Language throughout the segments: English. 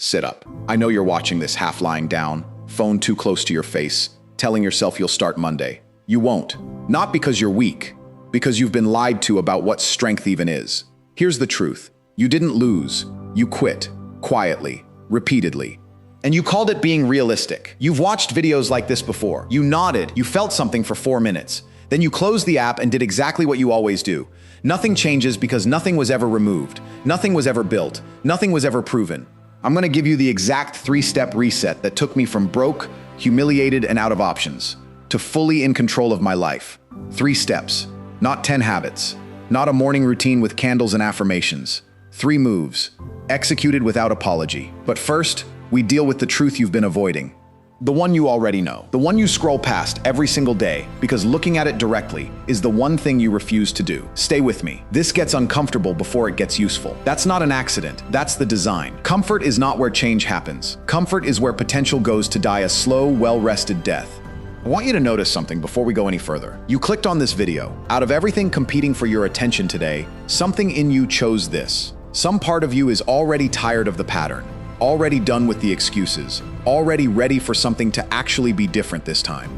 Sit up. I know you're watching this half lying down, phone too close to your face, telling yourself you'll start Monday. You won't. Not because you're weak, because you've been lied to about what strength even is. Here's the truth. You didn't lose. You quit. Quietly. Repeatedly. And you called it being realistic. You've watched videos like this before. You nodded. You felt something for 4 minutes. Then you closed the app and did exactly what you always do. Nothing changes because nothing was ever removed. Nothing was ever built. Nothing was ever proven. I'm going to give you the exact 3-step reset that took me from broke, humiliated, and out of options to fully in control of my life. 3 steps, not 10 habits, not a morning routine with candles and affirmations. 3 moves, executed without apology. But first, we deal with the truth you've been avoiding. The one you already know. The one you scroll past every single day because looking at it directly is the one thing you refuse to do. Stay with me. This gets uncomfortable before it gets useful. That's not an accident. That's the design. Comfort is not where change happens. Comfort is where potential goes to die a slow, well-rested death. I want you to notice something before we go any further. You clicked on this video. Out of everything competing for your attention today, something in you chose this. Some part of you is already tired of the pattern, already done with the excuses, already ready for something to actually be different this time.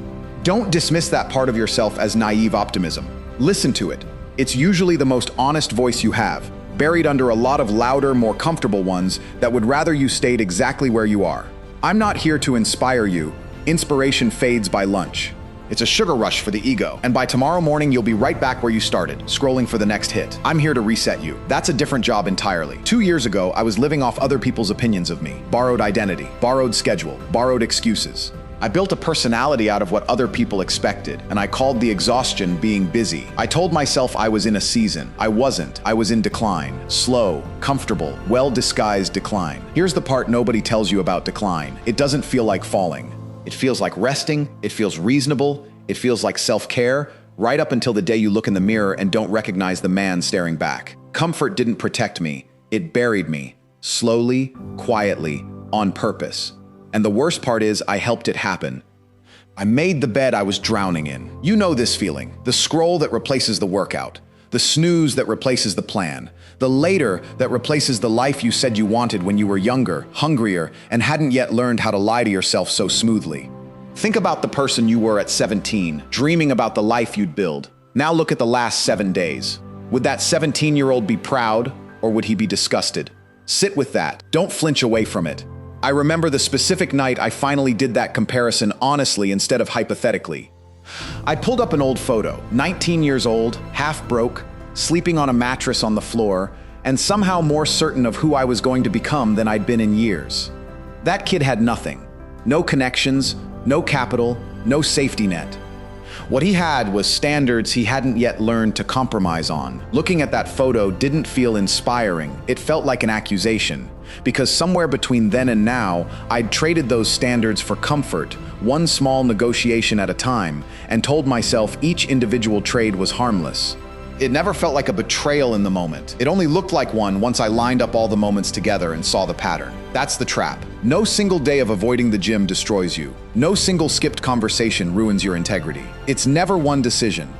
Don't dismiss that part of yourself as naive optimism. Listen to it. It's usually the most honest voice you have, buried under a lot of louder, more comfortable ones that would rather you stayed exactly where you are. I'm not here to inspire you. Inspiration fades by lunch. It's a sugar rush for the ego, and by tomorrow morning you'll be right back where you started, scrolling for the next hit. I'm here to reset you. That's a different job entirely. 2 years ago, I was living off other people's opinions of me. Borrowed identity, borrowed schedule, borrowed excuses. I built a personality out of what other people expected, and I called the exhaustion being busy. I told myself I was in a season. I wasn't. I was in decline. Slow, comfortable, well-disguised decline. Here's the part nobody tells you about decline. It doesn't feel like falling. It feels like resting, it feels reasonable, it feels like self-care, right up until the day you look in the mirror and don't recognize the man staring back. Comfort didn't protect me, it buried me, slowly, quietly, on purpose. And the worst part is, I helped it happen. I made the bed I was drowning in. You know this feeling, the scroll that replaces the workout, the snooze that replaces the plan, the later that replaces the life you said you wanted when you were younger, hungrier, and hadn't yet learned how to lie to yourself so smoothly. Think about the person you were at 17, dreaming about the life you'd build. Now look at the last 7 days. Would that 17-year-old be proud, or would he be disgusted? Sit with that. Don't flinch away from it. I remember the specific night I finally did that comparison honestly instead of hypothetically. I pulled up an old photo, 19 years old, half broke, sleeping on a mattress on the floor, and somehow more certain of who I was going to become than I'd been in years. That kid had nothing. No connections, no capital, no safety net. What he had was standards he hadn't yet learned to compromise on. Looking at that photo didn't feel inspiring. It felt like an accusation. Because somewhere between then and now, I'd traded those standards for comfort, one small negotiation at a time, and told myself each individual trade was harmless. It never felt like a betrayal in the moment. It only looked like one once I lined up all the moments together and saw the pattern. That's the trap. No single day of avoiding the gym destroys you. No single skipped conversation ruins your integrity. It's never one decision.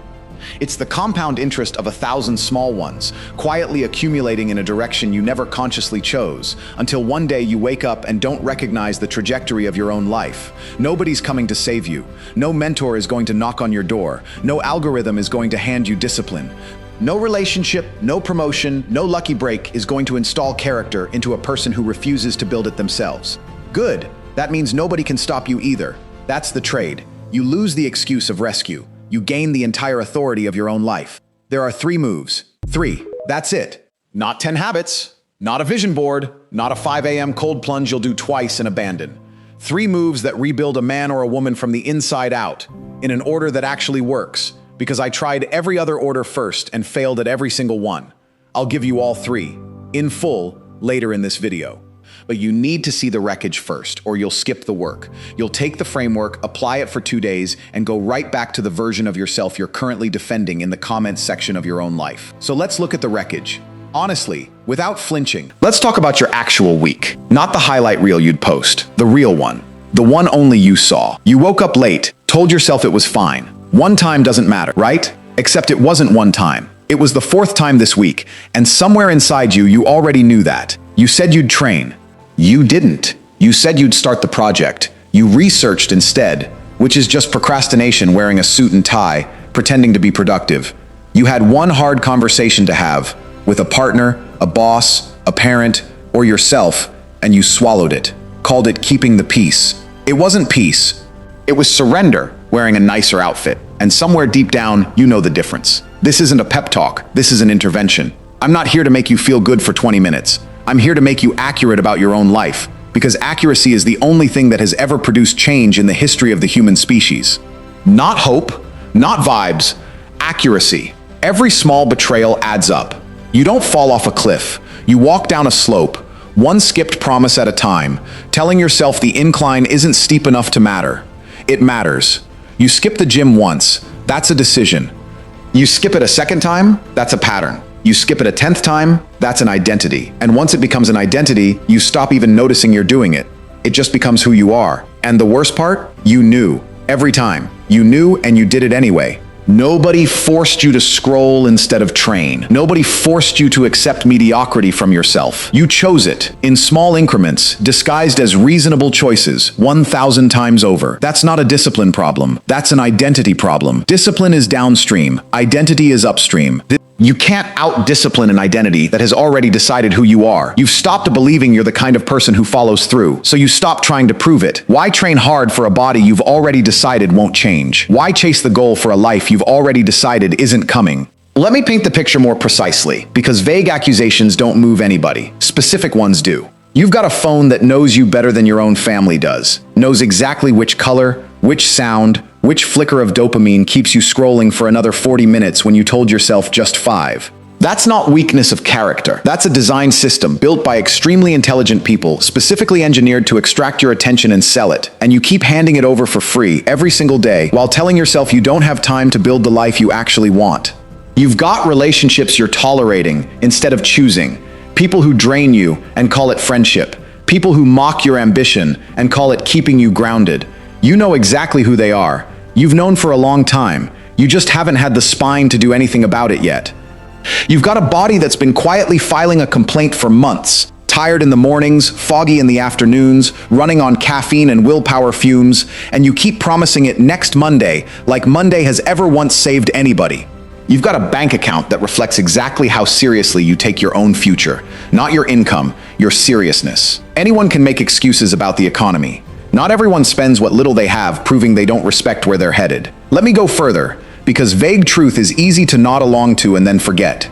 It's the compound interest of 1,000 small ones, quietly accumulating in a direction you never consciously chose, until one day you wake up and don't recognize the trajectory of your own life. Nobody's coming to save you. No mentor is going to knock on your door. No algorithm is going to hand you discipline. No relationship, no promotion, no lucky break is going to install character into a person who refuses to build it themselves. Good. That means nobody can stop you either. That's the trade. You lose the excuse of rescue. You gain the entire authority of your own life. There are 3 moves. 3. That's it. Not 10 habits, not a vision board, not a 5 a.m. cold plunge you'll do twice and abandon. 3 moves that rebuild a man or a woman from the inside out, in an order that actually works, because I tried every other order first and failed at every single one. I'll give you all 3, in full, later in this video. But you need to see the wreckage first, or you'll skip the work. You'll take the framework, apply it for 2 days, and go right back to the version of yourself you're currently defending in the comments section of your own life. So let's look at the wreckage. Honestly, without flinching, let's talk about your actual week. Not the highlight reel you'd post, the real one. The one only you saw. You woke up late, told yourself it was fine. One time doesn't matter, right? Except it wasn't one time. It was the 4th time this week, and somewhere inside you, you already knew that. You said you'd train. You didn't. You said you'd start the project. You researched instead, which is just procrastination wearing a suit and tie, pretending to be productive. You had one hard conversation to have with a partner, a boss, a parent, or yourself, and you swallowed it. Called it keeping the peace. It wasn't peace. It was surrender, wearing a nicer outfit. And somewhere deep down, you know the difference. This isn't a pep talk. This is an intervention. I'm not here to make you feel good for 20 minutes. I'm here to make you accurate about your own life, because accuracy is the only thing that has ever produced change in the history of the human species. Not hope, not vibes, accuracy. Every small betrayal adds up. You don't fall off a cliff. You walk down a slope, one skipped promise at a time, telling yourself the incline isn't steep enough to matter. It matters. You skip the gym once. That's a decision. You skip it a second time. That's a pattern. You skip it a 10th time. That's an identity. And once it becomes an identity, you stop even noticing you're doing it. It just becomes who you are. And the worst part? You knew. Every time. You knew and you did it anyway. Nobody forced you to scroll instead of train. Nobody forced you to accept mediocrity from yourself. You chose it, in small increments, disguised as reasonable choices, 1,000 times over. That's not a discipline problem. That's an identity problem. Discipline is downstream. Identity is upstream. You can't out-discipline an identity that has already decided who you are. You've stopped believing you're the kind of person who follows through, so you stop trying to prove it. Why train hard for a body you've already decided won't change? Why chase the goal for a life you've already decided isn't coming? Let me paint the picture more precisely, because vague accusations don't move anybody. Specific ones do. You've got a phone that knows you better than your own family does. Knows exactly which color, which sound, which flicker of dopamine keeps you scrolling for another 40 minutes when you told yourself just 5. That's not weakness of character. That's a design system built by extremely intelligent people, specifically engineered to extract your attention and sell it. And you keep handing it over for free every single day while telling yourself you don't have time to build the life you actually want. You've got relationships you're tolerating instead of choosing. People who drain you and call it friendship. People who mock your ambition and call it keeping you grounded. You know exactly who they are. You've known for a long time. You just haven't had the spine to do anything about it yet. You've got a body that's been quietly filing a complaint for months. Tired in the mornings, foggy in the afternoons, running on caffeine and willpower fumes, and you keep promising it next Monday, like Monday has ever once saved anybody. You've got a bank account that reflects exactly how seriously you take your own future, not your income, your seriousness. Anyone can make excuses about the economy. Not everyone spends what little they have, proving they don't respect where they're headed. Let me go further, because vague truth is easy to nod along to and then forget.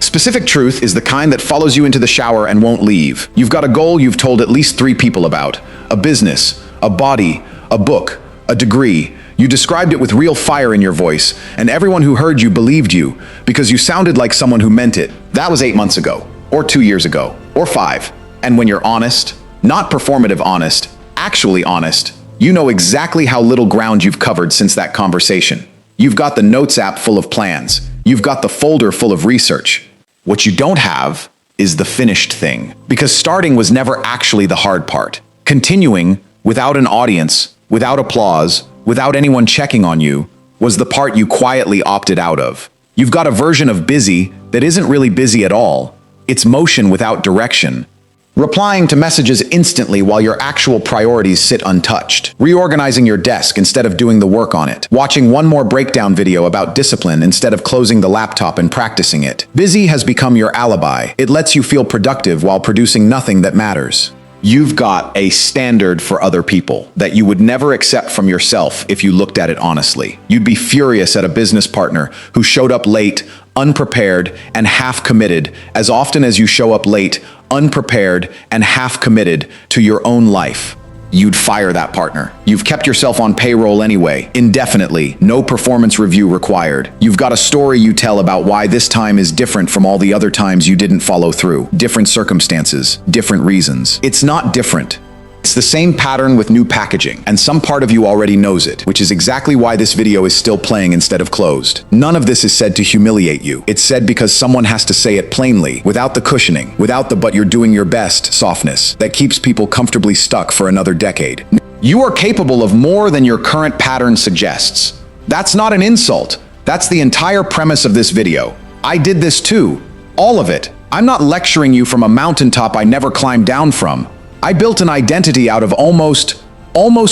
Specific truth is the kind that follows you into the shower and won't leave. You've got a goal you've told at least 3 people about. A business, a body, a book, a degree. You described it with real fire in your voice, and everyone who heard you believed you, because you sounded like someone who meant it. That was 8 months ago, or 2 years ago, or 5. And when you're honest, not performative honest, actually honest, you know exactly how little ground you've covered since that conversation. You've got the notes app full of plans. You've got the folder full of research. What you don't have is the finished thing, because starting was never actually the hard part. Continuing, without an audience, without applause, without anyone checking on you, was the part you quietly opted out of. You've got a version of busy that isn't really busy at all. It's motion without direction. Replying to messages instantly while your actual priorities sit untouched. Reorganizing your desk instead of doing the work on it. Watching one more breakdown video about discipline instead of closing the laptop and practicing it. Busy has become your alibi. It lets you feel productive while producing nothing that matters. You've got a standard for other people that you would never accept from yourself if you looked at it honestly. You'd be furious at a business partner who showed up late, unprepared, and half-committed as often as you show up late, unprepared, and half-committed to your own life. You'd fire that partner. You've kept yourself on payroll anyway, indefinitely, no performance review required. You've got a story you tell about why this time is different from all the other times you didn't follow through. Different circumstances, different reasons. It's not different. It's the same pattern with new packaging, and some part of you already knows it, which is exactly why this video is still playing instead of closed. None of this is said to humiliate you. It's said because someone has to say it plainly, without the cushioning, without the "but you're doing your best" softness that keeps people comfortably stuck for another decade. You are capable of more than your current pattern suggests. That's not an insult. That's the entire premise of this video. I did this too. All of it. I'm not lecturing you from a mountaintop I never climbed down from. I built an identity out of almost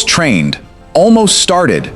trained, almost started,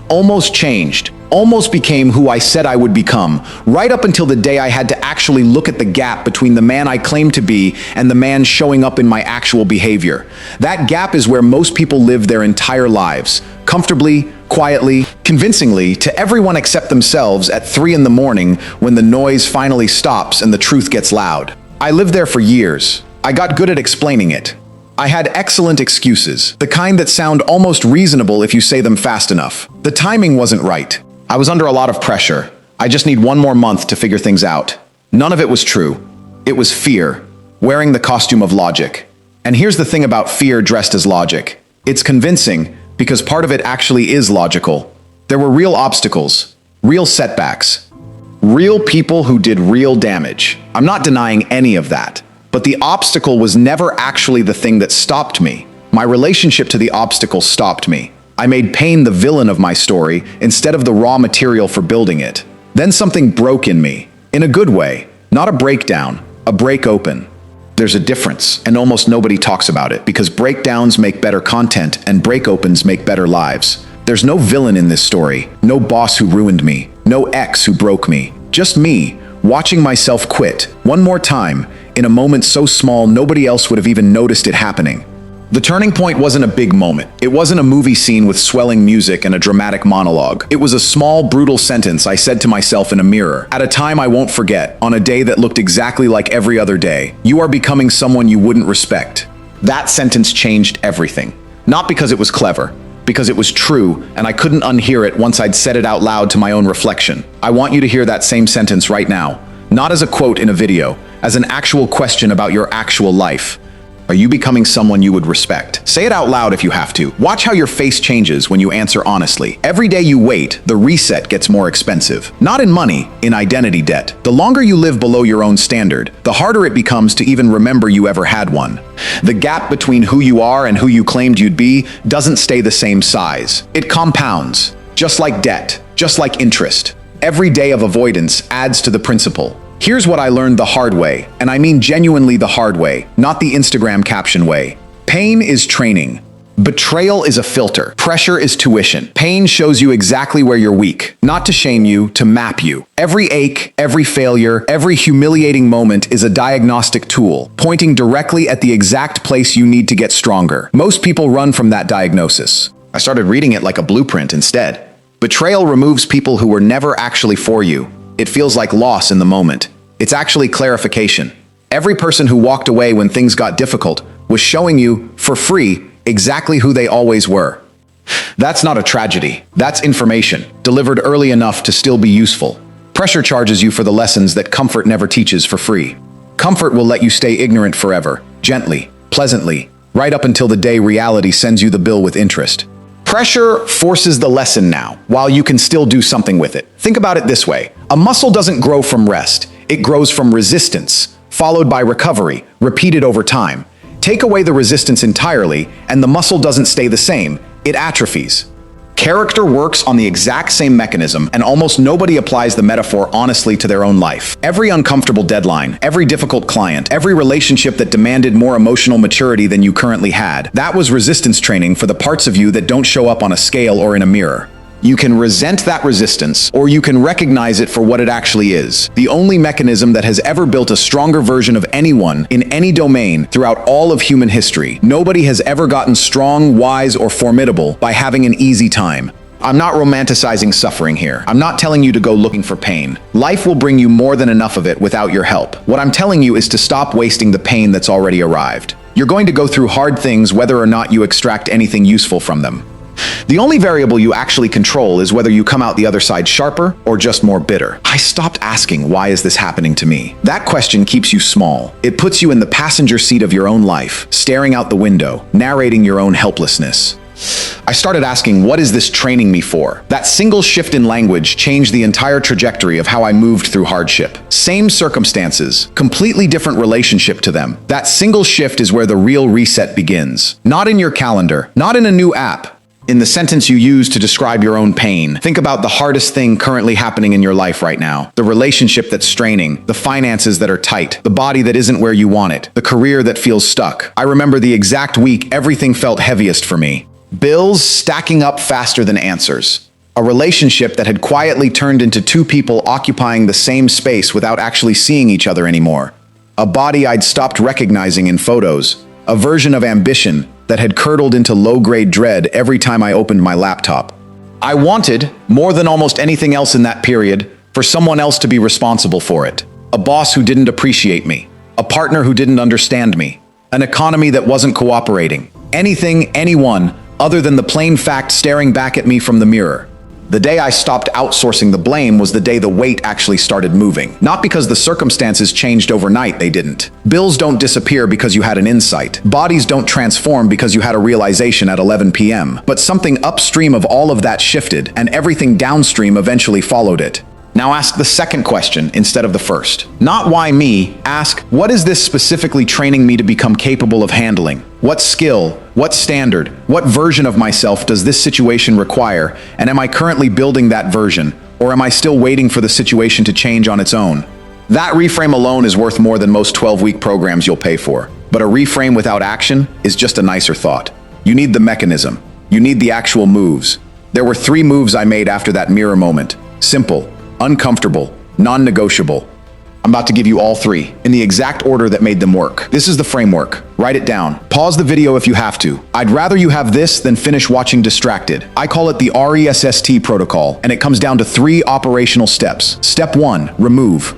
almost changed, almost became who I said I would become, right up until the day I had to actually look at the gap between the man I claimed to be and the man showing up in my actual behavior. That gap is where most people live their entire lives, comfortably, quietly, convincingly, to everyone except themselves at 3 in the morning when the noise finally stops and the truth gets loud. I lived there for years. I got good at explaining it. I had excellent excuses, the kind that sound almost reasonable if you say them fast enough. The timing wasn't right. I was under a lot of pressure. I just need one more month to figure things out. None of it was true. It was fear, wearing the costume of logic. And here's the thing about fear dressed as logic. It's convincing because part of it actually is logical. There were real obstacles, real setbacks, real people who did real damage. I'm not denying any of that. But the obstacle was never actually the thing that stopped me. My relationship to the obstacle stopped me. I made pain the villain of my story instead of the raw material for building it. Then something broke in me, in a good way, not a breakdown, a break open. There's a difference, and almost nobody talks about it because breakdowns make better content and break opens make better lives. There's no villain in this story, no boss who ruined me, no ex who broke me, just me, watching myself quit, one more time, in a moment so small nobody else would have even noticed it happening. The turning point wasn't a big moment. It wasn't a movie scene with swelling music and a dramatic monologue. It was a small, brutal sentence I said to myself in a mirror, at a time I won't forget, on a day that looked exactly like every other day. You are becoming someone you wouldn't respect. That sentence changed everything. Not because it was clever, because it was true, and I couldn't unhear it once I'd said it out loud to my own reflection. I want you to hear that same sentence right now, not as a quote in a video, as an actual question about your actual life. Are you becoming someone you would respect? Say it out loud if you have to. Watch how your face changes when you answer honestly. Every day you wait, the reset gets more expensive. Not in money, in identity debt. The longer you live below your own standard, the harder it becomes to even remember you ever had one. The gap between who you are and who you claimed you'd be doesn't stay the same size. It compounds, just like debt, just like interest. Every day of avoidance adds to the principal. Here's what I learned the hard way, and I mean genuinely the hard way, not the Instagram caption way. Pain is training. Betrayal is a filter. Pressure is tuition. Pain shows you exactly where you're weak, not to shame you, to map you. Every ache, every failure, every humiliating moment is a diagnostic tool, pointing directly at the exact place you need to get stronger. Most people run from that diagnosis. I started reading it like a blueprint instead. Betrayal removes people who were never actually for you. It feels like loss in the moment. It's actually clarification. Every person who walked away when things got difficult was showing you, for free, exactly who they always were. That's not a tragedy. That's information, delivered early enough to still be useful. Pressure charges you for the lessons that comfort never teaches for free. Comfort will let you stay ignorant forever, gently, pleasantly, right up until the day reality sends you the bill with interest. Pressure forces the lesson now, while you can still do something with it. Think about it this way. A muscle doesn't grow from rest. It grows from resistance, followed by recovery, repeated over time. Take away the resistance entirely, and the muscle doesn't stay the same. It atrophies. Character works on the exact same mechanism, and almost nobody applies the metaphor honestly to their own life. Every uncomfortable deadline, every difficult client, every relationship that demanded more emotional maturity than you currently had, that was resistance training for the parts of you that don't show up on a scale or in a mirror. You can resent that resistance, or you can recognize it for what it actually is. The only mechanism that has ever built a stronger version of anyone in any domain throughout all of human history. Nobody has ever gotten strong, wise, or formidable by having an easy time. I'm not romanticizing suffering here. I'm not telling you to go looking for pain. Life will bring you more than enough of it without your help. What I'm telling you is to stop wasting the pain that's already arrived. You're going to go through hard things whether or not you extract anything useful from them. The only variable you actually control is whether you come out the other side sharper or just more bitter. I stopped asking, why is this happening to me? That question keeps you small. It puts you in the passenger seat of your own life, staring out the window, narrating your own helplessness. I started asking, what is this training me for? That single shift in language changed the entire trajectory of how I moved through hardship. Same circumstances, completely different relationship to them. That single shift is where the real reset begins. Not in your calendar, not in a new app. In the sentence you use to describe your own pain, think about the hardest thing currently happening in your life right now. The relationship that's straining, the finances that are tight, the body that isn't where you want it, the career that feels stuck. I remember the exact week everything felt heaviest for me. Bills stacking up faster than answers. A relationship that had quietly turned into two people occupying the same space without actually seeing each other anymore. A body I'd stopped recognizing in photos. A version of ambition that had curdled into low-grade dread every time I opened my laptop. I wanted, more than almost anything else in that period, for someone else to be responsible for it. A boss who didn't appreciate me. A partner who didn't understand me. An economy that wasn't cooperating. Anything, anyone, other than the plain fact staring back at me from the mirror. The day I stopped outsourcing the blame was the day the weight actually started moving. Not because the circumstances changed overnight, they didn't. Bills don't disappear because you had an insight. Bodies don't transform because you had a realization at 11 p.m. But something upstream of all of that shifted, and everything downstream eventually followed it. Now ask the second question instead of the first. Not why me, ask, what is this specifically training me to become capable of handling? What skill, what standard, what version of myself does this situation require, and am I currently building that version, or am I still waiting for the situation to change on its own? That reframe alone is worth more than most 12-week programs you'll pay for, but a reframe without action is just a nicer thought. You need the mechanism. You need the actual moves. There were 3 moves I made after that mirror moment. Simple, uncomfortable, non-negotiable. I'm about to give you all 3, in the exact order that made them work. This is the framework. Write it down. Pause the video if you have to. I'd rather you have this than finish watching distracted. I call it the RESST protocol, and it comes down to 3 operational steps. Step 1, remove.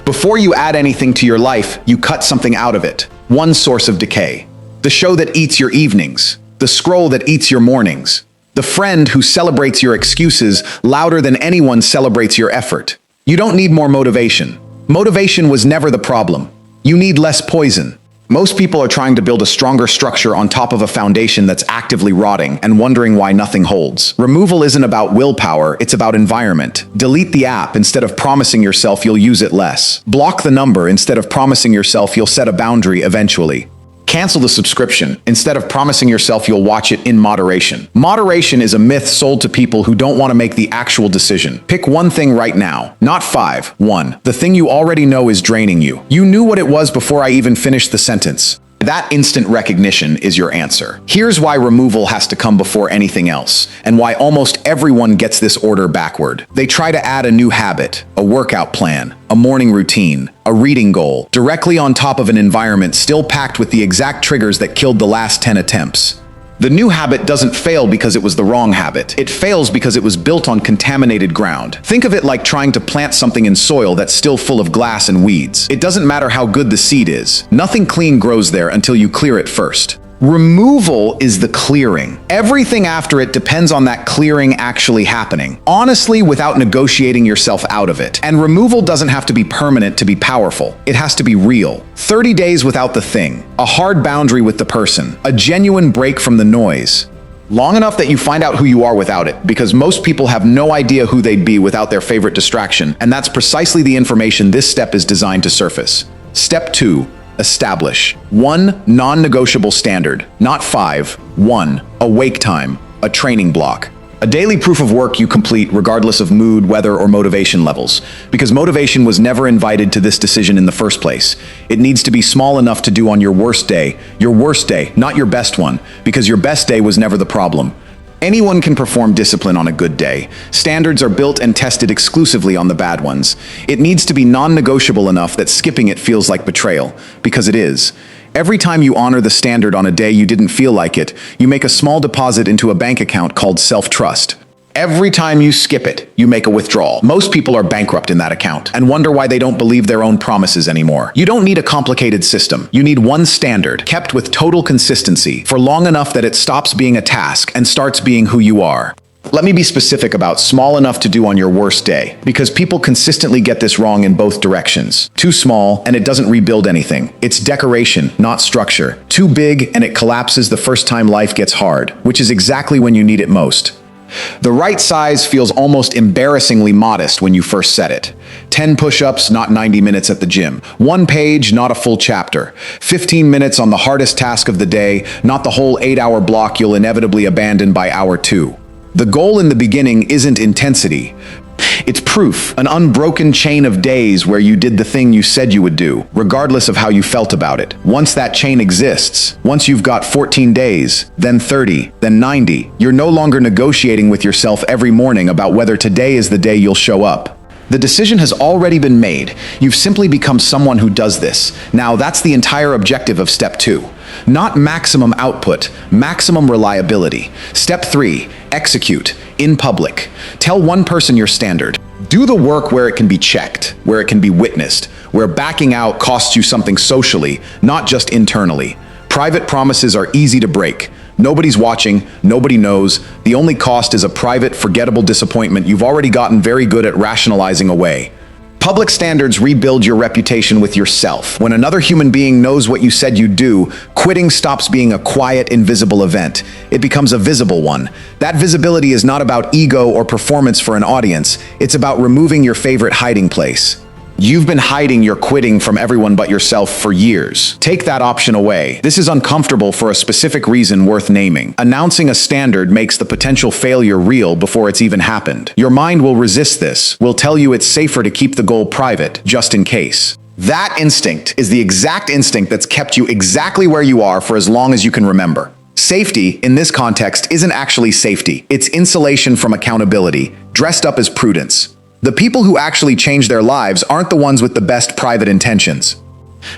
Before you add anything to your life, you cut something out of it. One source of decay. The show that eats your evenings. The scroll that eats your mornings. The friend who celebrates your excuses louder than anyone celebrates your effort. You don't need more motivation. Motivation was never the problem. You need less poison. Most people are trying to build a stronger structure on top of a foundation that's actively rotting and wondering why nothing holds. Removal isn't about willpower, it's about environment. Delete the app instead of promising yourself you'll use it less. Block the number instead of promising yourself you'll set a boundary eventually. Cancel the subscription instead of promising yourself you'll watch it in moderation. Moderation is a myth sold to people who don't want to make the actual decision. Pick one thing right now, not 5. 1. The thing you already know is draining you. You knew what it was before I even finished the sentence. That instant recognition is your answer. Here's why removal has to come before anything else, and why almost everyone gets this order backward. They try to add a new habit, a workout plan, a morning routine, a reading goal, directly on top of an environment still packed with the exact triggers that killed the last 10 attempts. The new habit doesn't fail because it was the wrong habit. It fails because it was built on contaminated ground. Think of it like trying to plant something in soil that's still full of glass and weeds. It doesn't matter how good the seed is. Nothing clean grows there until you clear it first. Removal is the clearing. Everything after it depends on that clearing actually happening, honestly, without negotiating yourself out of it. And removal doesn't have to be permanent to be powerful. It has to be real. 30 days without the thing, a hard boundary with the person, a genuine break from the noise. Long enough that you find out who you are without it, because most people have no idea who they'd be without their favorite distraction, and that's precisely the information this step is designed to surface. Step 2. Establish 1 non-negotiable standard, not 5. 1. A wake time, a training block. A daily proof of work you complete regardless of mood, weather, or motivation levels. Because motivation was never invited to this decision in the first place. It needs to be small enough to do on your worst day, not your best one, because your best day was never the problem. Anyone can perform discipline on a good day. Standards are built and tested exclusively on the bad ones. It needs to be non-negotiable enough that skipping it feels like betrayal, because it is. Every time you honor the standard on a day you didn't feel like it, you make a small deposit into a bank account called self-trust. Every time you skip it, you make a withdrawal. Most people are bankrupt in that account and wonder why they don't believe their own promises anymore. You don't need a complicated system. You need one standard, kept with total consistency, for long enough that it stops being a task and starts being who you are. Let me be specific about small enough to do on your worst day, because people consistently get this wrong in both directions. Too small, and it doesn't rebuild anything. It's decoration, not structure. Too big, and it collapses the first time life gets hard, which is exactly when you need it most. The right size feels almost embarrassingly modest when you first set it. 10 push-ups, not 90 minutes at the gym. 1 page, not a full chapter. 15 minutes on the hardest task of the day, not the whole 8-hour block you'll inevitably abandon by hour 2. The goal in the beginning isn't intensity. It's proof, an unbroken chain of days where you did the thing you said you would do, regardless of how you felt about it. Once that chain exists, once you've got 14 days, then 30, then 90, you're no longer negotiating with yourself every morning about whether today is the day you'll show up. The decision has already been made. You've simply become someone who does this. Now, that's the entire objective of step 2. Not maximum output, maximum reliability. Step 3, execute, in public. Tell one person your standard. Do the work where it can be checked, where it can be witnessed, where backing out costs you something socially, not just internally. Private promises are easy to break. Nobody's watching, nobody knows. The only cost is a private, forgettable disappointment you've already gotten very good at rationalizing away. Public standards rebuild your reputation with yourself. When another human being knows what you said you'd do, quitting stops being a quiet, invisible event. It becomes a visible one. That visibility is not about ego or performance for an audience. It's about removing your favorite hiding place. You've been hiding your quitting from everyone but yourself for years. Take that option away. This is uncomfortable for a specific reason worth naming. Announcing a standard makes the potential failure real before it's even happened. Your mind will resist this, will tell you it's safer to keep the goal private, just in case. That instinct is the exact instinct that's kept you exactly where you are for as long as you can remember. Safety, in this context, isn't actually safety. It's insulation from accountability, dressed up as prudence. The people who actually change their lives aren't the ones with the best private intentions.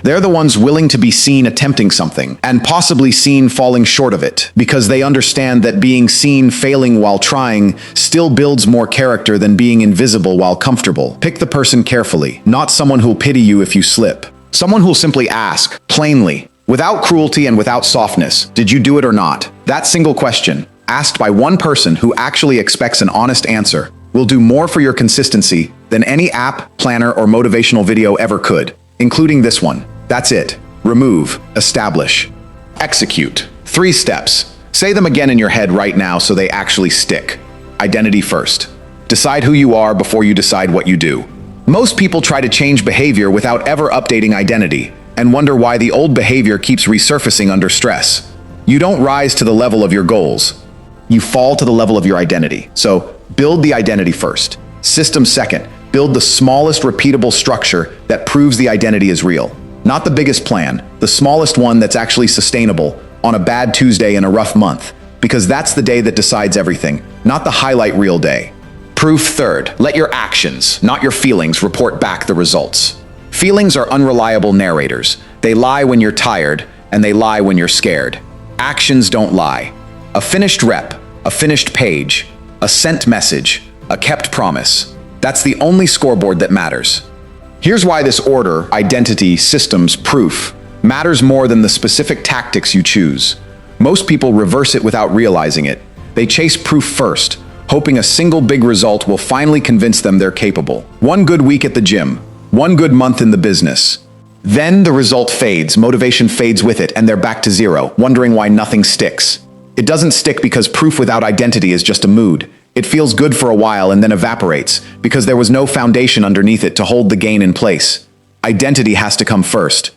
They're the ones willing to be seen attempting something, and possibly seen falling short of it, because they understand that being seen failing while trying still builds more character than being invisible while comfortable. Pick the person carefully, not someone who'll pity you if you slip. Someone who'll simply ask, plainly, without cruelty and without softness, did you do it or not? That single question, asked by one person who actually expects an honest answer, will do more for your consistency than any app, planner, or motivational video ever could, including this one. That's it. Remove, establish, execute. 3 steps. Say them again in your head right now so they actually stick. Identity first. Decide who you are before you decide what you do. Most people try to change behavior without ever updating identity, and wonder why the old behavior keeps resurfacing under stress. You don't rise to the level of your goals. You fall to the level of your identity. So, build the identity first. System second. Build the smallest repeatable structure that proves the identity is real. Not the biggest plan, the smallest one that's actually sustainable on a bad Tuesday in a rough month, because that's the day that decides everything, not the highlight reel day. Proof third. Let your actions, not your feelings, report back the results. Feelings are unreliable narrators. They lie when you're tired, and they lie when you're scared. Actions don't lie. A finished rep, a finished page, a sent message, a kept promise. That's the only scoreboard that matters. Here's why this order, identity, systems, proof, matters more than the specific tactics you choose. Most people reverse it without realizing it. They chase proof first, hoping a single big result will finally convince them they're capable. 1 good week at the gym, 1 good month in the business. Then the result fades, motivation fades with it, and they're back to zero, wondering why nothing sticks. It doesn't stick because proof without identity is just a mood. It feels good for a while and then evaporates, because there was no foundation underneath it to hold the gain in place. Identity has to come first.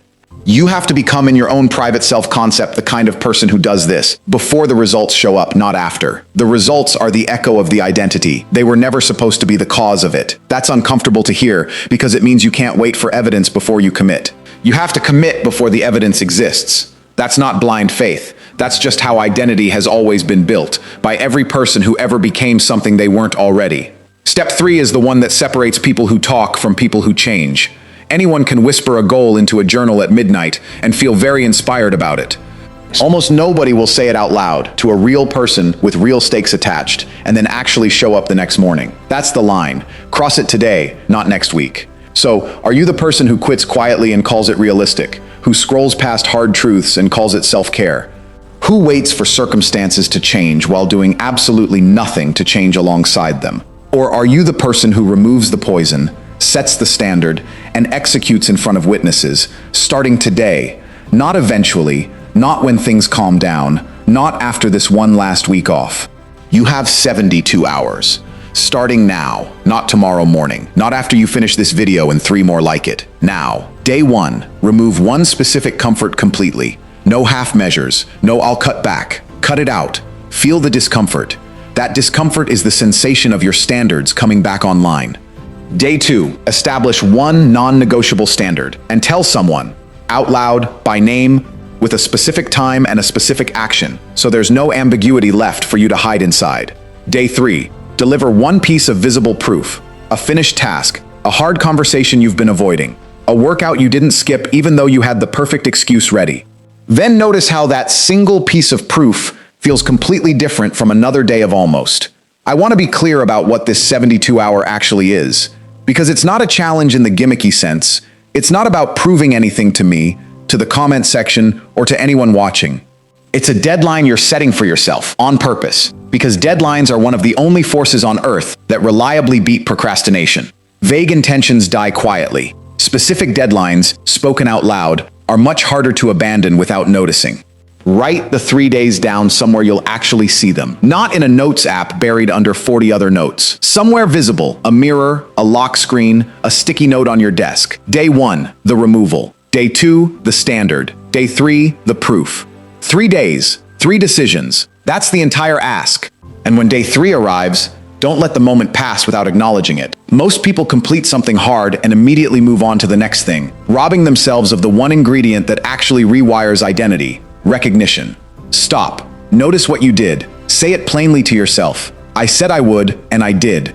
You have to become in your own private self-concept the kind of person who does this, before the results show up, not after. The results are the echo of the identity. They were never supposed to be the cause of it. That's uncomfortable to hear, because it means you can't wait for evidence before you commit. You have to commit before the evidence exists. That's not blind faith. That's just how identity has always been built, by every person who ever became something they weren't already. Step 3 is the one that separates people who talk from people who change. Anyone can whisper a goal into a journal at midnight and feel very inspired about it. Almost nobody will say it out loud to a real person with real stakes attached, and then actually show up the next morning. That's the line. Cross it today, not next week. So, are you the person who quits quietly and calls it realistic? Who scrolls past hard truths and calls it self-care? Who waits for circumstances to change while doing absolutely nothing to change alongside them? Or are you the person who removes the poison, sets the standard, and executes in front of witnesses, starting today, not eventually, not when things calm down, not after this one last week off? You have 72 hours. starting now, not tomorrow morning, not after you finish this video and 3 more like it. Now. Day 1, remove one specific comfort completely. No half measures, no I'll cut back. Cut it out. Feel the discomfort. That discomfort is the sensation of your standards coming back online. Day 2, establish one non-negotiable standard and tell someone, out loud, by name, with a specific time and a specific action, so there's no ambiguity left for you to hide inside. Day 3, deliver one piece of visible proof, a finished task, a hard conversation you've been avoiding, a workout you didn't skip even though you had the perfect excuse ready. Then notice how that single piece of proof feels completely different from another day of almost. I want to be clear about what this 72-hour actually is, because it's not a challenge in the gimmicky sense. It's not about proving anything to me, to the comment section, or to anyone watching. It's a deadline you're setting for yourself, on purpose, because deadlines are one of the only forces on Earth that reliably beat procrastination. Vague intentions die quietly. Specific deadlines, spoken out loud, are much harder to abandon without noticing. Write the 3 days down somewhere you'll actually see them, not in a notes app buried under 40 other notes. Somewhere visible, a mirror, a lock screen, a sticky note on your desk. Day 1, the removal. Day 2, the standard. Day 3, the proof. 3 days, 3 decisions. That's the entire ask. And when day 3 arrives, don't let the moment pass without acknowledging it. Most people complete something hard and immediately move on to the next thing, robbing themselves of the one ingredient that actually rewires identity: recognition. Stop. Notice what you did. Say it plainly to yourself. I said I would, and I did.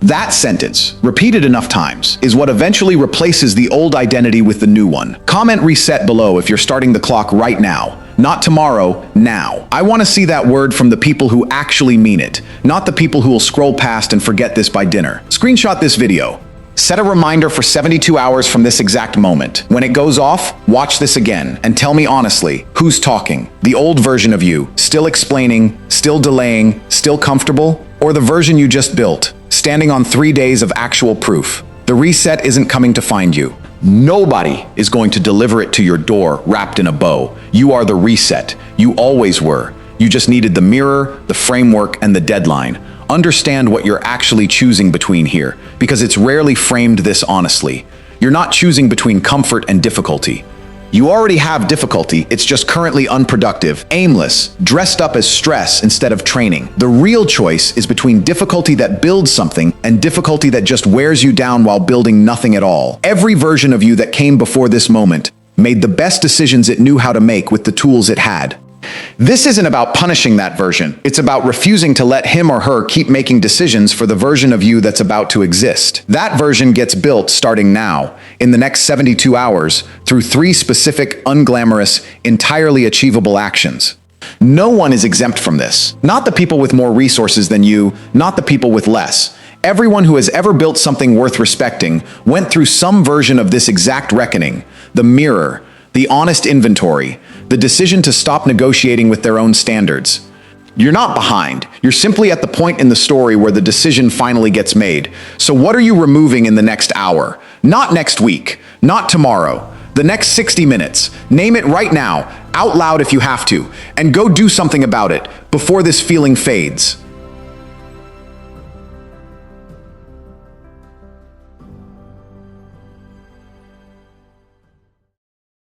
That sentence, repeated enough times, is what eventually replaces the old identity with the new one. Comment reset below if you're starting the clock right now. Not tomorrow, now. I want to see that word from the people who actually mean it, not the people who will scroll past and forget this by dinner. Screenshot this video. Set a reminder for 72 hours from this exact moment. When it goes off, watch this again and tell me honestly, who's talking? The old version of you, still explaining, still delaying, still comfortable? Or the version you just built, standing on 3 days of actual proof? The reset isn't coming to find you. Nobody is going to deliver it to your door wrapped in a bow. You are the reset. You always were. You just needed the mirror, the framework, and the deadline. Understand what you're actually choosing between here, because it's rarely framed this honestly. You're not choosing between comfort and difficulty. You already have difficulty, it's just currently unproductive, aimless, dressed up as stress instead of training. The real choice is between difficulty that builds something and difficulty that just wears you down while building nothing at all. Every version of you that came before this moment made the best decisions it knew how to make with the tools it had. This isn't about punishing that version. It's about refusing to let him or her keep making decisions for the version of you that's about to exist. That version gets built starting now, in the next 72 hours, through 3 specific, unglamorous, entirely achievable actions. No one is exempt from this. Not the people with more resources than you, not the people with less. Everyone who has ever built something worth respecting went through some version of this exact reckoning: the mirror, the honest inventory, the decision to stop negotiating with their own standards. You're not behind. You're simply at the point in the story where the decision finally gets made. So what are you removing in the next hour? Not next week, not tomorrow, the next 60 minutes. Name it right now, out loud if you have to, and go do something about it before this feeling fades.